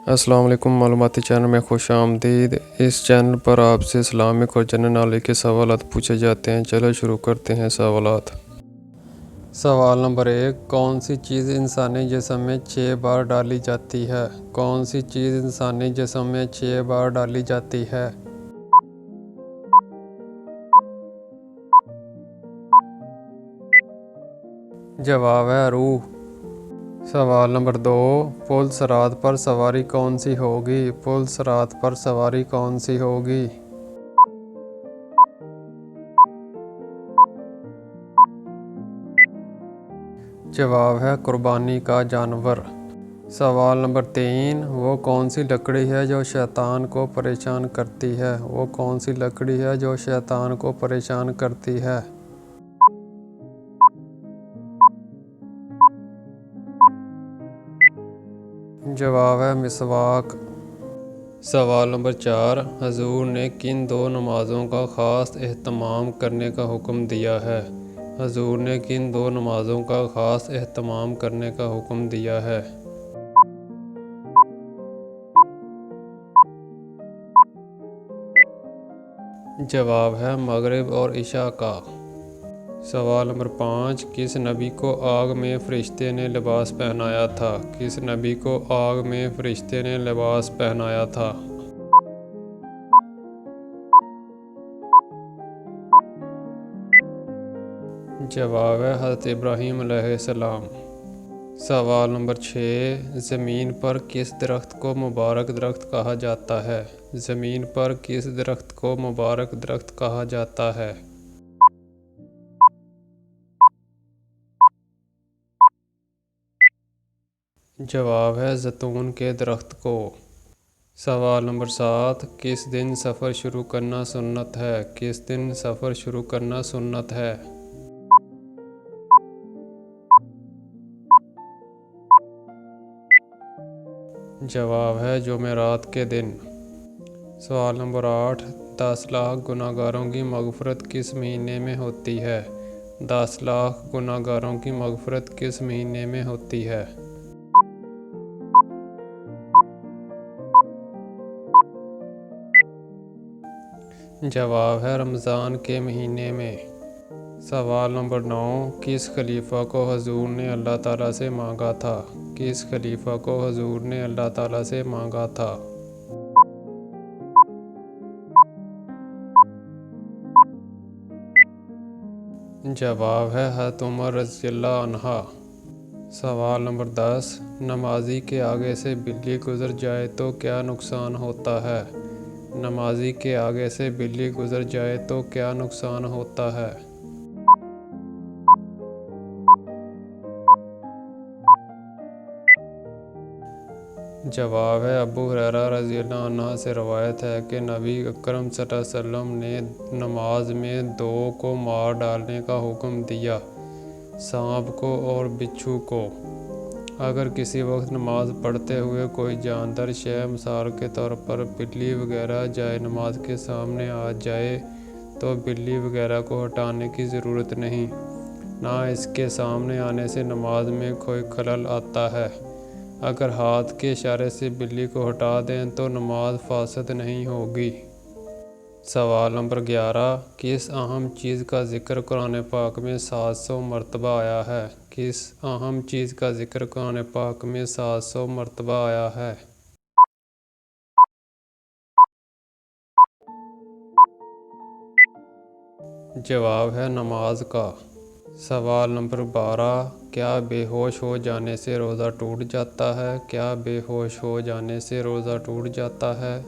السلام علیکم، معلوماتی چینل میں خوش آمدید۔ اس چینل پر آپ سے اسلامک اور جنرل نالج کے سوالات پوچھے جاتے ہیں۔ چلو شروع کرتے ہیں سوالات۔ سوال نمبر 1، کون سی چیز انسانی جسم میں 6 بار ڈالی جاتی ہے؟ کون سی چیز انسانی جسم میں 6 بار ڈالی جاتی ہے؟ جواب ہے روح۔ سوال نمبر 2، پل صراط پر سواری کون سی ہوگی؟ پل صراط پر سواری کون سی ہوگی؟ جواب ہے قربانی کا جانور۔ سوال نمبر 3، وہ کون سی لکڑی ہے جو شیطان کو پریشان کرتی ہے؟ وہ کون سی لکڑی ہے جو شیطان کو پریشان کرتی ہے؟ جواب ہے مسواک۔ سوال نمبر 4، حضور نے کن 2 نمازوں کا خاص اہتمام کرنے کا حکم دیا ہے؟ حضور نے کن 2 نمازوں کا خاص اہتمام کرنے کا حکم دیا ہے؟ جواب ہے مغرب اور عشاء کا۔ سوال نمبر 5، کس نبی کو آگ میں فرشتے نے لباس پہنایا تھا؟ کس نبی کو آگ میں فرشتے نے لباس پہنایا تھا؟ جواب ہے حضرت ابراہیم علیہ السلام۔ سوال نمبر 6، زمین پر کس درخت کو مبارک درخت کہا جاتا ہے؟ زمین پر کس درخت کو مبارک درخت کہا جاتا ہے؟ جواب ہے زیتون کے درخت کو۔ سوال نمبر 7، کس دن سفر شروع کرنا سنت ہے؟ کس دن سفر شروع کرنا سنت ہے؟ جواب ہے جمعرات کے دن۔ سوال نمبر 8، 10 لاکھ گناہ گاروں کی مغفرت کس مہینے میں ہوتی ہے؟ 10 لاکھ گناہ گاروں کی مغفرت کس مہینے میں ہوتی ہے؟ جواب ہے رمضان کے مہینے میں۔ سوال نمبر 9، کس خلیفہ کو حضور نے اللہ تعالیٰ سے مانگا تھا؟ کس خلیفہ کو حضور نے اللہ تعالیٰ سے مانگا تھا؟ جواب ہے حضرت عمر رضی اللہ عنہ۔ سوال نمبر 10، نمازی کے آگے سے بلی گزر جائے تو کیا نقصان ہوتا ہے؟ نمازی کے آگے سے بلی گزر جائے تو کیا نقصان ہوتا ہے؟ جواب ہے ابو ہریرہ رضی اللہ عنہ سے روایت ہے کہ نبی اکرم صلی اللہ علیہ وسلم نے نماز میں 2 کو مار ڈالنے کا حکم دیا، سانپ کو اور بچھو کو۔ اگر کسی وقت نماز پڑھتے ہوئے کوئی جاندار شے مثال کے طور پر بلی وغیرہ جائے نماز کے سامنے آ جائے تو بلی وغیرہ کو ہٹانے کی ضرورت نہیں، نہ اس کے سامنے آنے سے نماز میں کوئی خلل آتا ہے۔ اگر ہاتھ کے اشارے سے بلی کو ہٹا دیں تو نماز فاسد نہیں ہوگی۔ سوال نمبر 11، کس اہم چیز کا ذکر قرآن پاک میں 700 مرتبہ آیا ہے؟ کس اہم چیز کا ذکر قرآن پاک میں 700 مرتبہ آیا ہے؟ جواب ہے نماز کا۔ سوال نمبر 12، کیا بے ہوش ہو جانے سے روزہ ٹوٹ جاتا ہے؟ کیا بے ہوش ہو جانے سے روزہ ٹوٹ جاتا ہے؟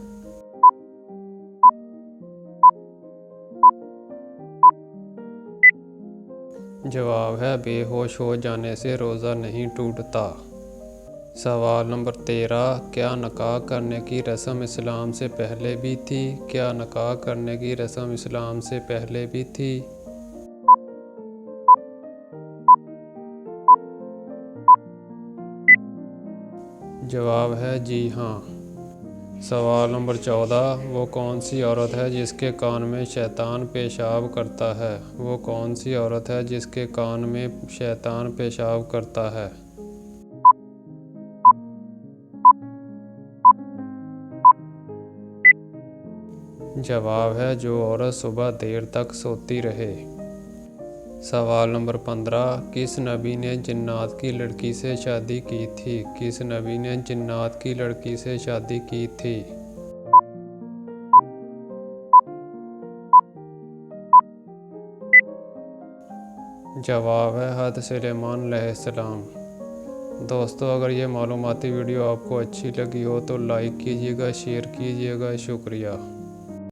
جواب ہے بے ہوش ہو جانے سے روزہ نہیں ٹوٹتا۔ سوال نمبر 13، کیا نکاح کرنے کی رسم اسلام سے پہلے بھی تھی؟ کیا نکاح کرنے کی رسم اسلام سے پہلے بھی تھی؟ جواب ہے جی ہاں۔ سوال نمبر 14، وہ کون سی عورت ہے جس کے کان میں شیطان پیشاب کرتا ہے؟ وہ کون سی عورت ہے جس کے کان میں شیطان پیشاب کرتا ہے؟ جواب ہے جو عورت صبح دیر تک سوتی رہے۔ سوال نمبر 15، کس نبی نے جنات کی لڑکی سے شادی کی تھی؟ کس نبی نے جنات کی لڑکی سے شادی کی تھی؟ جواب ہے حضرت سلیمان علیہ السلام۔ دوستو، اگر یہ معلوماتی ویڈیو آپ کو اچھی لگی ہو تو لائک کیجیے گا، شیئر کیجیے گا۔ شکریہ۔